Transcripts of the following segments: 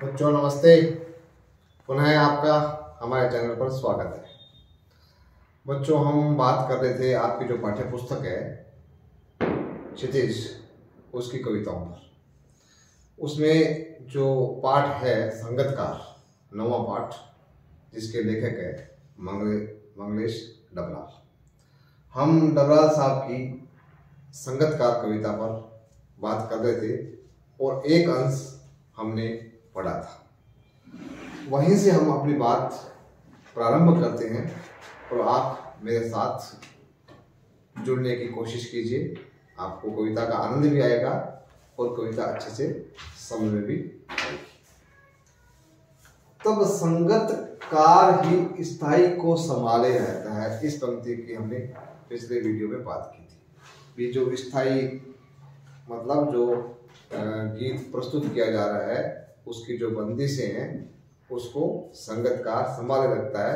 बच्चों नमस्ते। पुनः आपका हमारे चैनल पर स्वागत है। बच्चों हम बात कर रहे थे आपकी जो पाठ्य पुस्तक है क्षितिज उसकी कविताओं पर। उसमें जो पाठ है संगतकार 9वां पाठ जिसके लेखक है मंगलेश डबराल। हम डबराल साहब की संगतकार कविता पर बात कर रहे थे और एक अंश हमने पढ़ा था। वहीं से हम अपनी बात प्रारंभ करते हैं और आप मेरे साथ जुड़ने की कोशिश कीजिए। आपको कविता का आनंद भी आएगा और कविता अच्छे से समझ में भी आएगी। तब संगतकार ही स्थायी को संभाले रहता है। इस पंक्ति की हमने पिछले वीडियो में बात की थी। ये जो स्थायी मतलब जो गीत प्रस्तुत किया जा रहा है उसकी जो बंदिशें हैं उसको संगतकार संभाले रखता है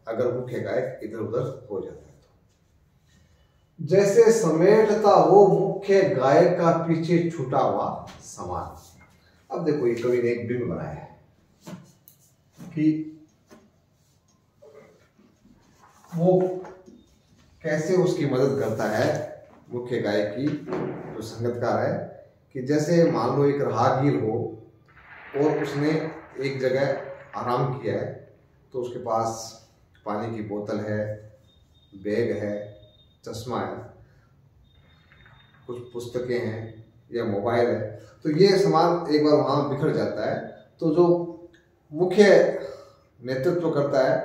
अगर मुख्य गायक इधर उधर हो जाता है तो। जैसे समेटता हो मुख्य गायक का पीछे छूटा हुआ सामान। अब देखो ये कवि ने एक बिंब बनाया है कि वो कैसे उसकी मदद करता है मुख्य गायक की जो संगतकार है। कि जैसे मान लो एक राहगीर हो और उसने एक जगह आराम किया है तो उसके पास पानी की बोतल है, बैग है, चश्मा है, कुछ पुस्तकें हैं या मोबाइल है, तो ये सामान एक बार वहाँ बिखर जाता है तो जो मुख्य नेतृत्व करता है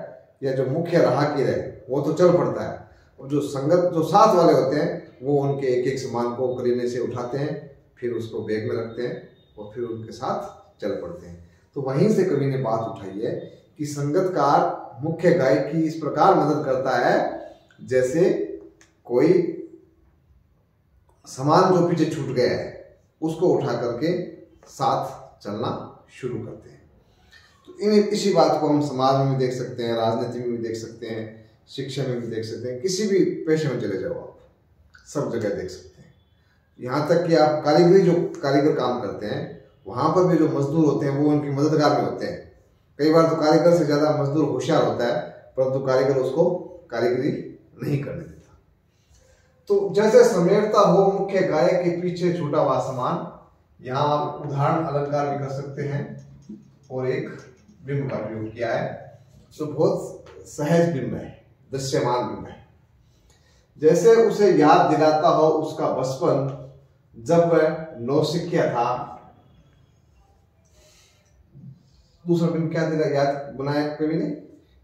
या जो मुख्य राहगीर है वो तो चल पड़ता है और जो साथ वाले होते हैं वो उनके एक एक सामान को करीने से उठाते हैं, फिर उसको बैग में रखते हैं और फिर उनके साथ चल पड़ते हैं। तो वहीं से कवि ने बात उठाई है कि संगतकार मुख्य गायक की इस प्रकार मदद करता है जैसे कोई सामान जो पीछे छूट गया है उसको उठा करके साथ चलना शुरू करते हैं। तो इसी बात को हम समाज में भी देख सकते हैं, राजनीति में भी देख सकते हैं, शिक्षा में भी देख सकते हैं, किसी भी पेशे में चले जाओ आप सब जगह देख सकते हैं। यहाँ तक कि आप कारीगर काम करते हैं वहां पर भी जो मजदूर होते हैं वो उनकी मददगार में होते हैं। कई बार तो कारीगर से ज्यादा मजदूर होशियार होता है परंतु कारीगर उसको कारीगरी नहीं करने देता। तो जैसे समेटता हो मुख्य गायक के पीछे छूटा हुआ सामान, यहाँ आप उदाहरण अलंकार भी कर सकते हैं और एक बिंब का प्रयोग किया है तो बहुत सहज बिंब है, दृश्यमान बिंब है। जैसे उसे याद दिलाता हो उसका बचपन जब वह नौसिखिया था। दूसरा बिंब क्या दिला याद बनाया कवि ने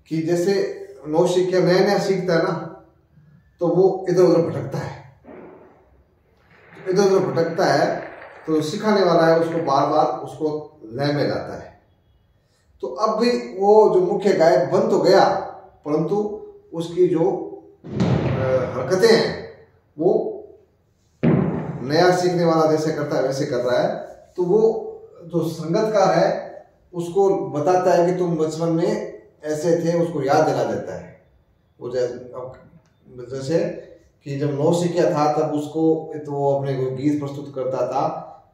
कि जैसे नौसिखिया नया नया सीखता है ना तो वो इधर उधर भटकता है, तो सिखाने वाला है उसको बार बार उसको लय में लाता है। तो अब भी वो जो मुख्य गायक बन तो गया परंतु उसकी जो हरकतें हैं वो नया सीखने वाला जैसे करता है वैसे कर रहा है। तो वो जो संगतकार है उसको बताता है कि तुम बचपन में ऐसे थे, उसको याद दिला देता है। वो जैसे कि जब नौसिखिया था तब उसको तो वो अपने गीत प्रस्तुत करता था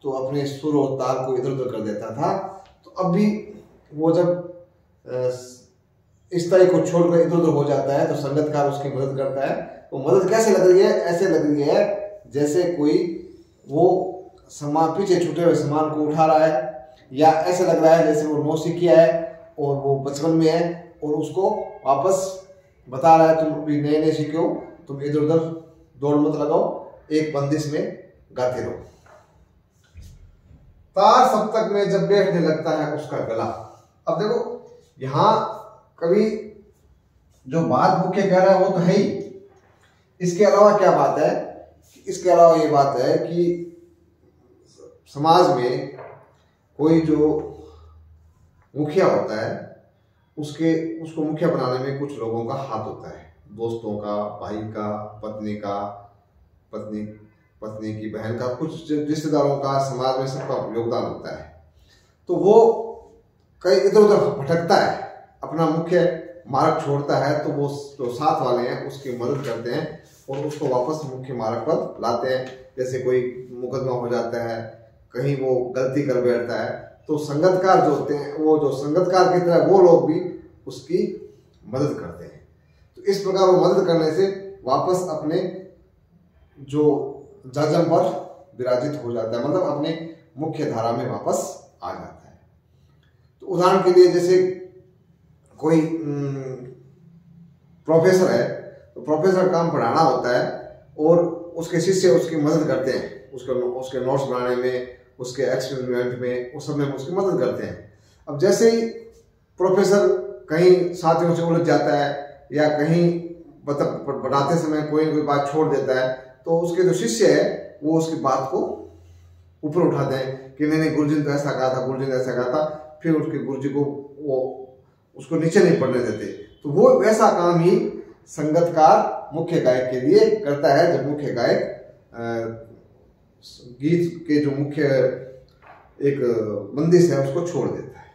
तो अपने सुर और ताल को इधर उधर कर देता था। तो अब भी वो जब स्थायी को छोड़कर इधर उधर हो जाता है तो संगतकार उसकी मदद करता है। वो मदद कैसे लग रही है? ऐसे लग रही है जैसे कोई वो सामान पीछे छूटे हुए सामान को उठा रहा है, या ऐसे लग रहा है जैसे वो नौसिखिया है और वो बचपन में है और उसको वापस बता रहा है तुम अभी नए नए सीखे हो, तुम इधर उधर दौड़ मत लगाओ, एक बंदिश में गाते रहो। तार सप्तक में जब बैठने लगता है उसका गला। अब देखो यहाँ कभी जो बात मुख्य कह रहा है वो तो है ही, इसके अलावा क्या बात है? इसके अलावा ये बात है कि समाज में कोई जो मुखिया होता है उसको मुखिया बनाने में कुछ लोगों का हाथ होता है, दोस्तों का, भाई का, पत्नी का, पत्नी की बहन का, कुछ रिश्तेदारों का, समाज में सबका योगदान होता है। तो वो कई इधर उधर भटकता है, अपना मुख्य मार्ग छोड़ता है तो वो जो साथ वाले हैं उसकी मदद करते हैं और उसको वापस मुख्य मार्ग पर लाते हैं। जैसे कोई मुकदमा हो जाता है, कहीं वो गलती कर बैठता है तो संगतकार जो होते हैं, वो जो संगतकार की तरह वो लोग भी उसकी मदद करते हैं। तो इस प्रकार वो मदद करने से वापस अपने जो जन्म पर विराजित हो जाता है, मतलब अपने मुख्य धारा में वापस आ जाता है। तो उदाहरण के लिए जैसे कोई प्रोफेसर है, तो प्रोफेसर काम पढ़ाना होता है और उसके शिष्य उसकी मदद करते हैं, उसके नोट्स बनाने में, उसके एक्सपेरिमेंट में, उस सब में उसकी मदद करते हैं। अब जैसे ही प्रोफेसर कहीं साथियों से उलझ जाता है या कहीं पढ़ाते समय कोई ना कोई बात छोड़ देता है, तो उसके जो शिष्य है वो उसकी बात को ऊपर उठाते हैं कि नहीं गुरुजी ने तो ऐसा कहा था, गुरुजी ने ऐसा कहा था, फिर उसके गुरुजी को वो उसको नीचे नहीं पड़ने देते। तो वो वैसा काम ही संगतकार मुख्य गायक के लिए करता है, जब मुख्य गायक गीत के जो मुख्य एक बंदिश है उसको छोड़ देता है।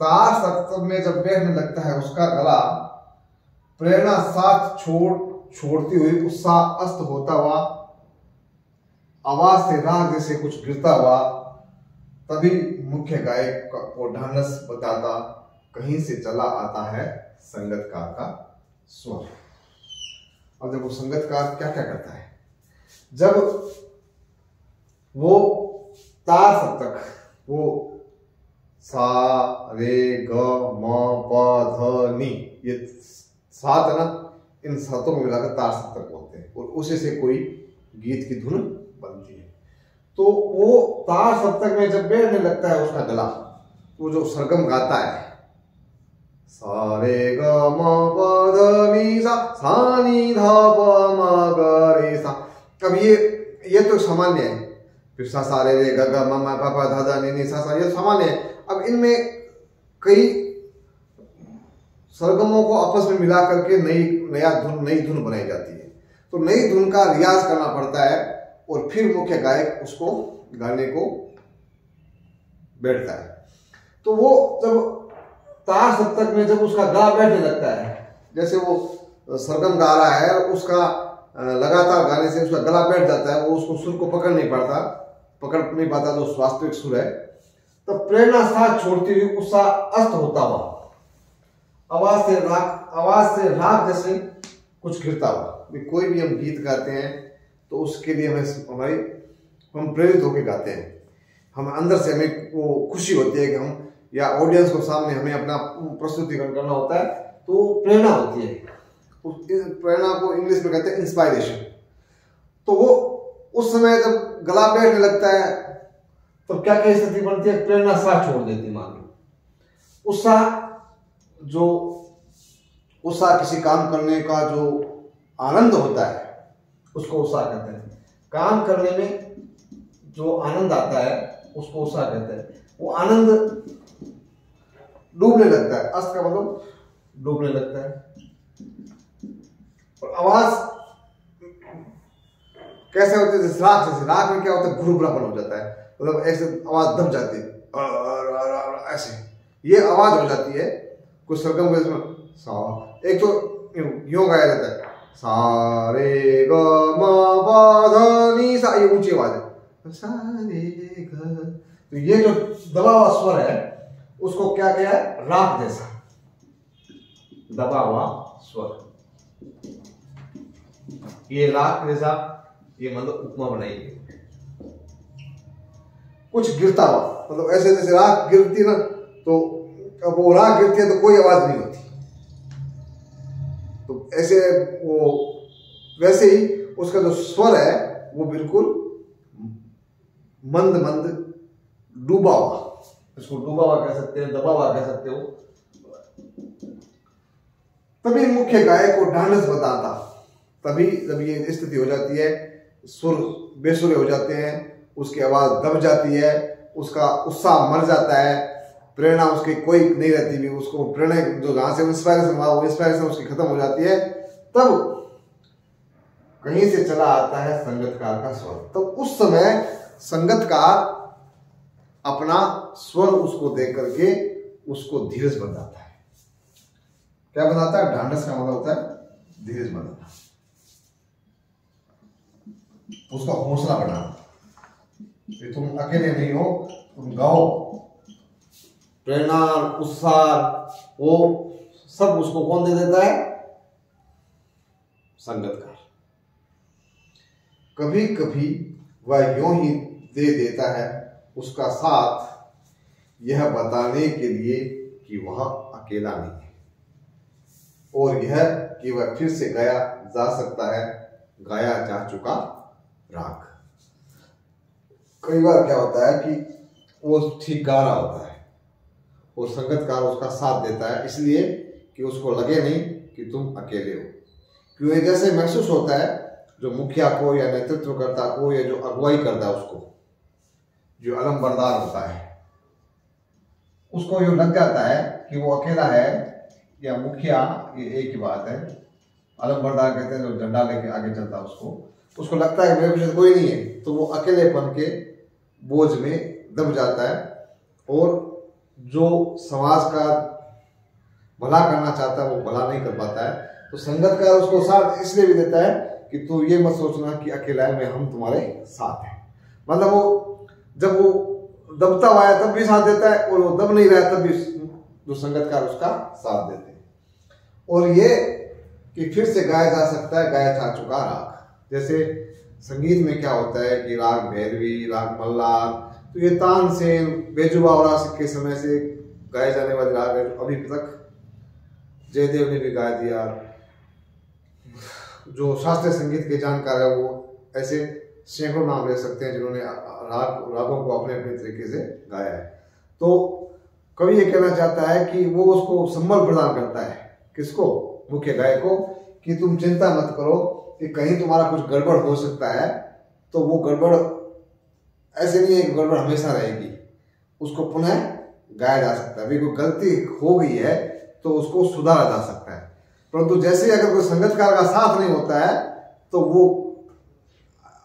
तार सप्तम में जब बैठने लगता है उसका गला, प्रेरणा साथ छोड़ती हुई उत्साह अस्त होता हुआ, आवाज से राग जैसे कुछ गिरता हुआ, तभी मुख्य गायक को ढांढस बताता कहीं से चला आता है संगतकार का स्वर। अब देखो संगतकार क्या क्या करता है, जब वो तार सप्तक, वो सा रे ग म प ध नी, ये सात है ना, इन सातों को मिलाकर तार सप्तक बोलते हैं और उसी से कोई गीत की धुन बनती है। तो वो तार सप्तक में जब बैठने लगता है उसका गला, वो जो सरगम गाता है सा रे ग म प ध नि सा, सा नि ध प म ग रे सा। अब ये तो सामान्य है, फिर सा रे रे ग ग म म प प ध ध नि नि सा सा, ये सामान्य है। अब इनमें कई सरगमों को आपस में मिला करके नई धुन बनाई जाती है। तो नई धुन का रियाज करना पड़ता है और फिर मुख्य गायक उसको गाने को बैठता है। तो वो जब तार सप्तक में जब उसका गला बैठने लगता है, जैसे वो सरगम गा रहा है, उसका लगातार गाने से उसका गला बैठ जाता है, वो उसको सुर को पकड़ नहीं पाता जो वास्तविक सुर है, तो प्रेरणा साथ छोड़ती हुई उत्साह अस्त होता हुआ, आवाज से राग जैसे कुछ गिरता हुआ। कोई भी हम गीत गाते हैं तो उसके लिए हम प्रेरित होकर गाते हैं, हम अंदर से हमें वो खुशी होती है कि हम या ऑडियंस को सामने हमें अपना प्रस्तुतिकरण करना होता है, तो प्रेरणा होती है। उस प्रेरणा को इंग्लिश में कहते हैं इंस्पायरेशन। तो वो उस समय जब गला बैठने लगता है तो क्या क्या स्थिति बनती है, प्रेरणा साथ छोड़ देती, मान लो उत्साह किसी काम करने का जो आनंद होता है उसको उत्साह कहते हैं। काम करने में जो आनंद आता है उसको उत्साह कहते हैं। वो आनंद डूबने लगता है, अस्त का मतलब डूबने लगता है। और आवाज कैसे होती है, जैसे राग में क्या होता है, घुरघुरापन हो जाता है, मतलब ऐसे आवाज दब जाती है, ऐसे ये आवाज हो जाती है। कुछ सरगम में एक तो यूं गाया जाता है सा रे ग म प ध नि सा, ये ऊंची आवाज है सा रे ग। तो ये जो दबा हुआ स्वर है उसको क्या किया है, राग जैसा दबा हुआ स्वर, ये राग जैसा, ये मतलब उपमा बनाई गई। कुछ गिरता हुआ मतलब ऐसे जैसे राग गिरती ना, तो अब वो राग गिरती है तो कोई आवाज नहीं होती, तो ऐसे वो वैसे ही उसका जो स्वर है वो बिल्कुल मंद मंद डूबा हुआ, इसको डूबा हुआ कह सकते हैं, दबा हुआ कह सकते हो। तभी मुख्य गायक को ढांढस बताता, तभी जब ये स्थिति हो जाती है, सुर बेसुरे हो जाते हैं, उसकी आवाज दब जाती है, उसका उत्साह मर जाता है, प्रेरणा उसकी कोई नहीं रहती भी, उसको प्रेरणा जो जहां से इंस्पायरेशन हुआ वो इंस्पायरेशन उसकी खत्म हो जाती है, तब कहीं से चला आता है संगतकार का स्वर। तो उस समय संगतकार अपना स्वर उसको दे करके उसको धीरज बनाता है। क्या बनाता है, ढांढस का मतलब होता है धीरज बनाना, उसका हौसला बढ़ाना। कि तुम अकेले नहीं हो, तुम गाओ। प्रेरणा, उत्साह वो सब उसको कौन दे देता है? संगतकार। कभी कभी वह यूं ही दे देता है उसका साथ, यह बताने के लिए कि वह अकेला नहीं है, और यह कि वह फिर से गाया जा सकता है, गाया जा चुका राग। कई बार क्या होता है कि वो ठीक गा रहा होता है और संगतकार उसका साथ देता है, इसलिए कि उसको लगे नहीं कि तुम अकेले हो। क्योंकि जैसे महसूस होता है जो मुखिया को या नेतृत्वकर्ता को या जो अगुवाई करता है उसको, जो अलंबरदार होता है, उसको ये लग जाता है कि वो अकेला है या मुखिया, ये एक ही बात है। अलंबरदार कहते हैं जो झंडा लेके आगे चलता है, उसको लगता है कि मेरे पीछे कोई नहीं है, तो वो अकेलेपन के बोझ में दब जाता है और जो समाज का भला करना चाहता है वो भला नहीं कर पाता है। तो संगतकार उसको साथ इसलिए भी देता है कि तू ये मत सोचना कि अकेला है, मैं हम तुम्हारे साथ हैं। मतलब वो जब वो दबता हुआ है तब भी साथ देता है, और वो दब नहीं रहा है तब भी जो संगतकार उसका साथ देते हैं। और ये कि फिर से गाया जा सकता है गाया जा चुका राग। जैसे संगीत में क्या होता है कि राग भैरवी, राग मल्लार, तो ये तानसेन, बेजुबावरा के समय से गाए जाने वाले राग है, अभी तक जयदेव ने भी गा दिया। जो शास्त्रीय संगीत के जानकार है वो ऐसे सैकड़ों नाम ले सकते हैं जिन्होंने रागों को अपने अपने तरीके से गाया है। तो कवि ये कहना चाहता है कि वो उसको संबल प्रदान करता है, किसको? मुख्य गायक को, कि तुम चिंता मत करो कि कहीं तुम्हारा कुछ गड़बड़ हो सकता है, तो वो गड़बड़ ऐसे नहीं है कि गड़बड़ हमेशा रहेगी, उसको पुनः गाया जा सकता है। कोई गलती हो गई है तो उसको सुधारा जा सकता है। परंतु जैसे अगर कोई संगतकार का साथ नहीं होता है तो वो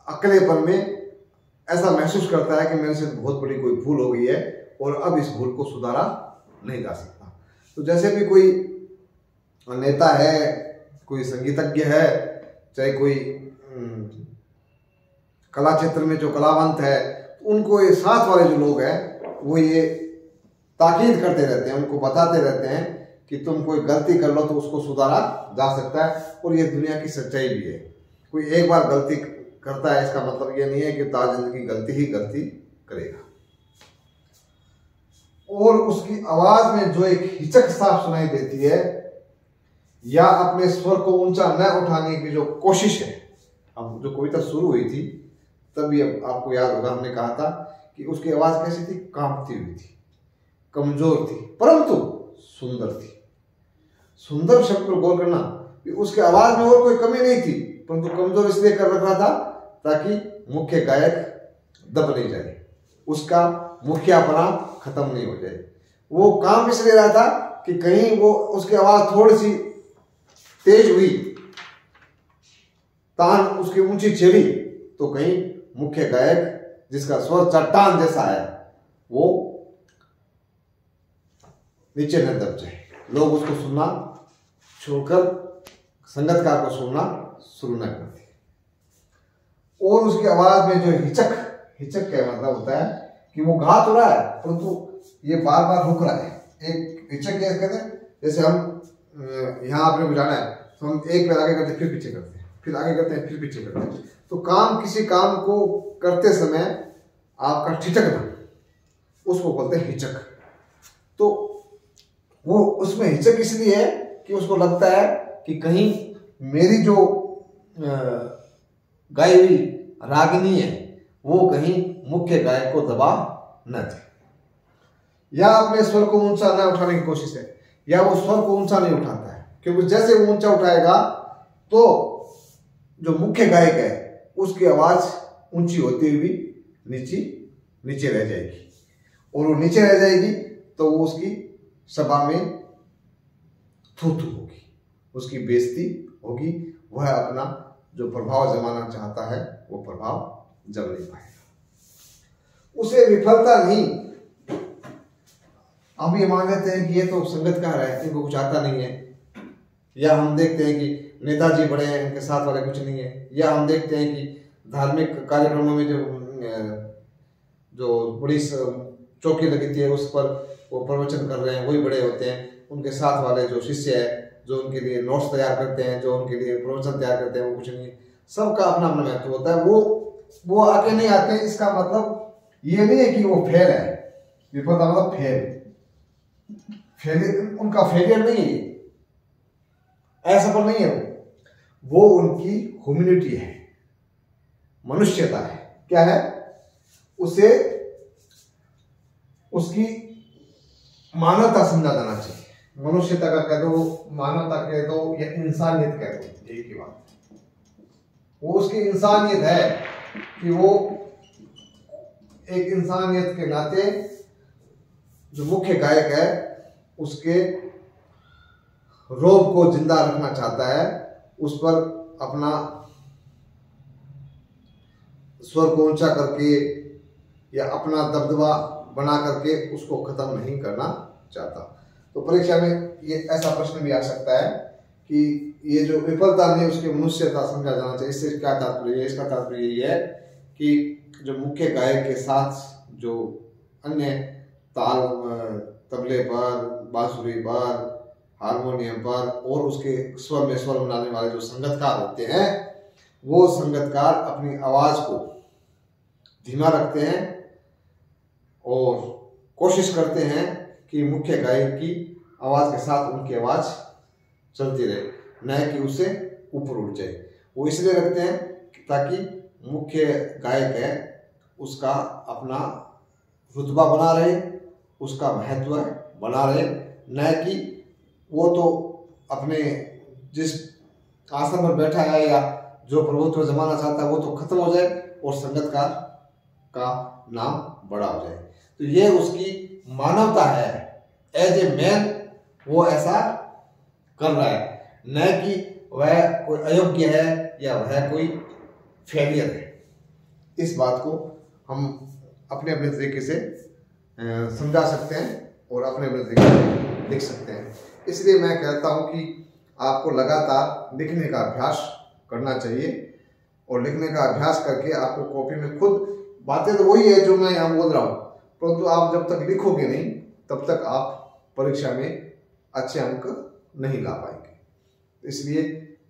अकेलेपन में ऐसा महसूस करता है कि मेरे से बहुत बड़ी कोई भूल हो गई है और अब इस भूल को सुधारा नहीं जा सकता। तो जैसे भी कोई नेता है, कोई संगीतज्ञ है, चाहे कोई कला क्षेत्र में जो कलावंत है, उनको ये साथ वाले जो लोग हैं वो ये ताकीद करते रहते हैं, उनको बताते रहते हैं कि तुम कोई गलती कर लो तो उसको सुधारा जा सकता है। और ये दुनिया की सच्चाई भी है। कोई एक बार गलती करता है इसका मतलब ये नहीं है कि ताज जिंदगी गलती ही गलती करेगा। और उसकी आवाज में जो एक हिचक साफ सुनाई देती है या अपने स्वर को ऊंचा न उठाने की जो कोशिश है। अब जो कविता शुरू हुई थी तभी आपको याद होगा हमने कहा था कि उसकी आवाज कैसी थी? कांपती हुई थी, कमजोर थी, परंतु सुंदर थी। सुंदर शब्द पर गौर करना, उसके आवाज में और कोई कमी नहीं थी, परंतु कमजोर इसलिए कर रखा था ताकि मुख्य गायक दब नहीं जाए, उसका मुखियापना खत्म नहीं हो जाए। वो काम इसलिए रहा था कि कहीं वो उसकी आवाज थोड़ी सी तेज हुई, तान उसकी ऊंची चढ़ी, तो कहीं मुख्य गायक जिसका स्वर चट्टान जैसा है वो नीचे न दब जाए, लोग उसको सुनना छोड़कर संगतकार को सुनना शुरू न कर दे। और उसकी आवाज में जो हिचक का मतलब होता है कि वो गा तो रहा है परंतु ये बार बार रुक रहा है। एक हिचक क्या कहते हैं, जैसे हम यहाँ आपने बुझाना है तो हम एक पैर आगे करते हैं, फिर पीछे करते हैं, फिर आगे करते हैं, फिर पीछे करते हैं। तो किसी काम को करते समय आपका ठिठकना, उसको बोलते हैं हिचक। तो वो उसमें हिचक इसलिए है कि उसको लगता है कि कहीं मेरी जो गाई हुई रागिनी है वो कहीं मुख्य गायक को दबा न जाए, या अपने स्वर को ऊंचा न उठाने की कोशिश है, या वो स्वर को ऊंचा नहीं उठाता है, क्योंकि जैसे वो ऊंचा उठाएगा तो जो मुख्य गायक है उसकी आवाज ऊंची होती हुई नीचे रह जाएगी, और वो नीचे रह जाएगी तो वो उसकी सभा में थू-थू होगी, उसकी बेइज्जती होगी, वह अपना जो प्रभाव जमाना चाहता है वो प्रभाव जम नहीं पाएगा, उसे विफलता नहीं। हम ये मान लेते हैं कि ये तो संगतकार है, इनको कुछ आता नहीं है, या हम देखते हैं कि नेताजी बड़े हैं, इनके साथ वाले कुछ नहीं है, या हम देखते हैं कि धार्मिक कार्यक्रमों में जो जो बड़ी चौकी लगी थी उस पर वो प्रवचन कर रहे हैं, वही बड़े होते हैं। उनके साथ वाले जो शिष्य है, जो उनके लिए नोट्स तैयार करते हैं, जो उनके लिए प्रवचन तैयार करते हैं, वो कुछ नहीं। सबका अपना अपना महत्व होता है। वो आगे नहीं आते, इसका मतलब ये नहीं है कि वो फेल है। विफलता मतलब फेल, उनका फेलियर नहीं है, असफल नहीं है वो उनकी ह्यूमैनिटी है, मनुष्यता है। क्या है? उसे उसकी मानवता समझा जाना चाहिए। मनुष्यता का कह दो, मानवता कह दो, या इंसानियत कह दो, एक ही बात। वो उसकी इंसानियत है कि वो एक इंसानियत के नाते जो मुख्य गायक है उसके रोब को जिंदा रखना चाहता है, उस पर अपना स्वर को ऊंचा करके या अपना दबदबा बना करके उसको खत्म नहीं करना चाहता। तो परीक्षा में ये ऐसा प्रश्न भी आ सकता है कि ये जो विफलता नहीं उसकी मनुष्यता समझा जाना चाहिए। इससे क्या तात्पर्य है? इसका तात्पर्य ये है कि जो मुख्य गायक के साथ जो अन्य ताल, तबले पर, बांसुरी पर, हारमोनियम पर और उसके स्वर में स्वर मिलाने वाले जो संगतकार होते हैं, वो संगतकार अपनी आवाज को धीमा रखते हैं और कोशिश करते हैं कि मुख्य गायक की आवाज के साथ उनकी आवाज चलती रहे, न कि उससे ऊपर उठ जाए। वो इसलिए रखते हैं ताकि मुख्य गायक है उसका अपना रुतबा बना रहे, उसका महत्व बना रहे, न कि वो तो अपने जिस आसन पर बैठा है या जो प्रभुत्व जमाना चाहता है वो तो खत्म हो जाए और संगतकार का नाम बड़ा हो जाए। तो ये उसकी मानवता है, एज ए मैन वो ऐसा कर रहा है, न कि वह कोई अयोग्य है या वह कोई फेलियर है। इस बात को हम अपने अपने तरीके से समझा सकते हैं और अपने अपने तरीके से लिख सकते हैं। इसलिए मैं कहता हूं कि आपको लगातार लिखने का अभ्यास करना चाहिए और लिखने का अभ्यास करके आपको कॉपी में खुद, बातें तो वही है जो मैं यहाँ बोल रहा हूँ, परंतु आप जब तक लिखोगे नहीं तब तक आप परीक्षा में अच्छे अंक नहीं ला पाएंगे। इसलिए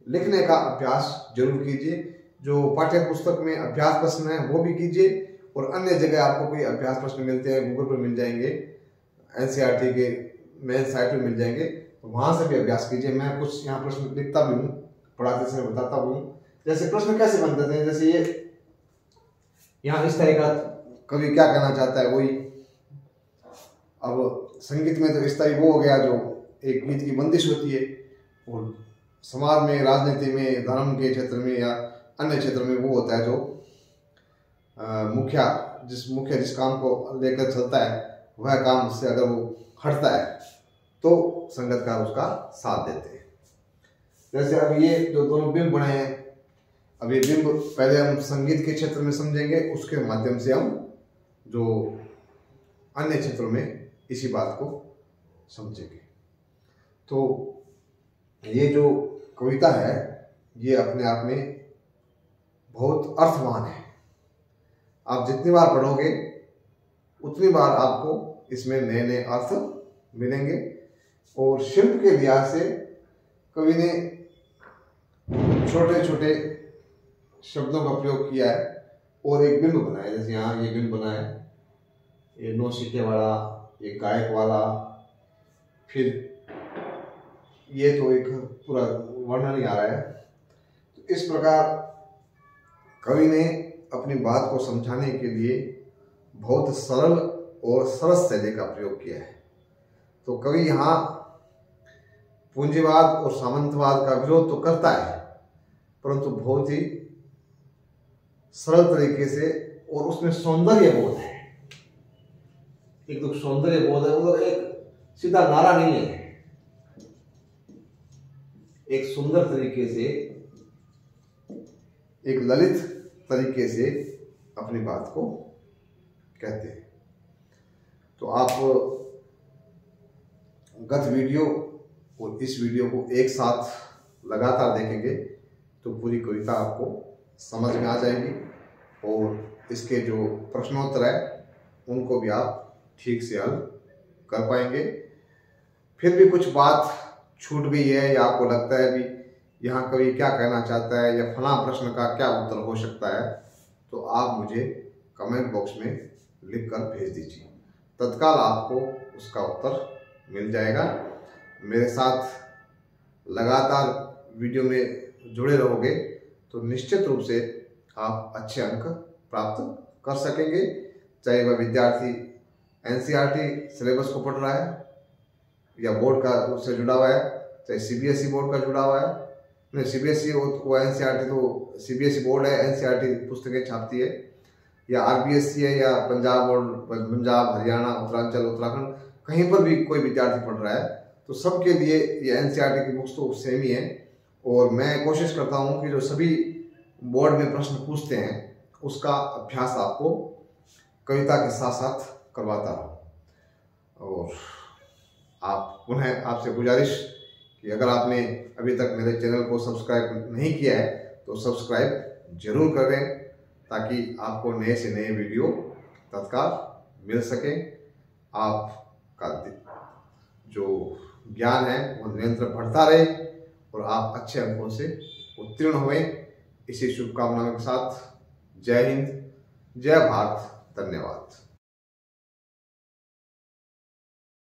लिखने का अभ्यास जरूर कीजिए। जो पाठ्य पुस्तक में अभ्यास प्रश्न है वो भी कीजिए और अन्य जगह आपको कोई अभ्यास प्रश्न मिलते हैं, गूगल पर मिल जाएंगे, एनसीईआरटी के मेन साइट पर मिल जाएंगे, तो वहां से भी अभ्यास कीजिए। मैं कुछ यहाँ प्रश्न लिखता भी हूँ, पढ़ाते समय बताता भी हूँ। जैसे प्रश्न कैसे बनते थे, जैसे ये यहाँ इस तरह का कवि क्या कहना चाहता है वही। अब संगीत में तो इस तरह वो हो गया जो एक गीत की बंदिश होती है, और समाज में, राजनीति में, धर्म के क्षेत्र में या अन्य क्षेत्र में वो होता है जो मुखिया जिस काम को लेकर चलता है वह काम से अगर वो हटता है तो संगतकार उसका साथ देते हैं। जैसे अब ये जो दोनों बिंब बने हैं, अब ये बिंब पहले हम संगीत के क्षेत्र में समझेंगे, उसके माध्यम से हम जो अन्य क्षेत्रों में इसी बात को समझेंगे। तो ये जो कविता है ये अपने आप में बहुत अर्थवान है। आप जितनी बार पढ़ोगे उतनी बार आपको इसमें नए नए अर्थ मिलेंगे। और शिल्प के लिहाज से कवि ने छोटे छोटे शब्दों का प्रयोग किया है और एक बिंब बनाया। जैसे यहाँ ये बिंब बना है, ये नौसिखे वाला, ये गायक वाला, फिर ये तो एक पूरा वर्णन ही आ रहा है। तो इस प्रकार कवि ने अपनी बात को समझाने के लिए बहुत सरल और सरस शैली का प्रयोग किया है। तो कवि यहाँ पूंजीवाद और सामंतवाद का विरोध तो करता है, परंतु बहुत ही सरल तरीके से, और उसमें सौंदर्य बोध है। एक तो सौंदर्य बोध है, वो एक सीधा नारा नहीं है, एक सुंदर तरीके से, एक ललित तरीके से अपनी बात को कहते हैं। तो आप गत वीडियो और इस वीडियो को एक साथ लगातार देखेंगे तो पूरी कविता आपको समझ में आ जाएगी और इसके जो प्रश्नोत्तर है उनको भी आप ठीक से हल कर पाएंगे। फिर भी कुछ बात छूट गई है या आपको लगता है भी यहाँ कवि क्या कहना चाहता है या फला प्रश्न का क्या उत्तर हो सकता है, तो आप मुझे कमेंट बॉक्स में लिख कर भेज दीजिए, तत्काल आपको उसका उत्तर मिल जाएगा। मेरे साथ लगातार वीडियो में जुड़े रहोगे तो निश्चित रूप से आप अच्छे अंक प्राप्त कर सकेंगे, चाहे वह विद्यार्थी एनसीईआरटी सिलेबस को पढ़ रहा है या बोर्ड का उससे जुड़ा हुआ है, चाहे सीबीएसई बोर्ड का जुड़ा हुआ है। नहीं, सीबीएसई वो एनसीईआरटी तो सीबीएसई बोर्ड है, एनसीईआरटी पुस्तकें छापती है, या आरबीएसई है या पंजाब बोर्ड, पंजाब, हरियाणा, उत्तरांचल, उत्तराखंड, कहीं पर भी कोई विद्यार्थी पढ़ रहा है तो सबके लिए ये एनसीईआरटी की बुक्स तो सेम ही है। और मैं कोशिश करता हूँ कि जो सभी बोर्ड में प्रश्न पूछते हैं उसका अभ्यास आपको कविता के साथ साथ करवाता हूँ। और आप पुनः आपसे गुजारिश कि अगर आपने अभी तक मेरे चैनल को सब्सक्राइब नहीं किया है तो सब्सक्राइब जरूर करें, ताकि आपको नए से नए वीडियो तत्काल मिल सके। आपका जो ज्ञान है वो निरंतर बढ़ता रहे और आप अच्छे अंकों से उत्तीर्ण हुए, इसी शुभकामनाओं के साथ जय हिंद, जय भारत, धन्यवाद।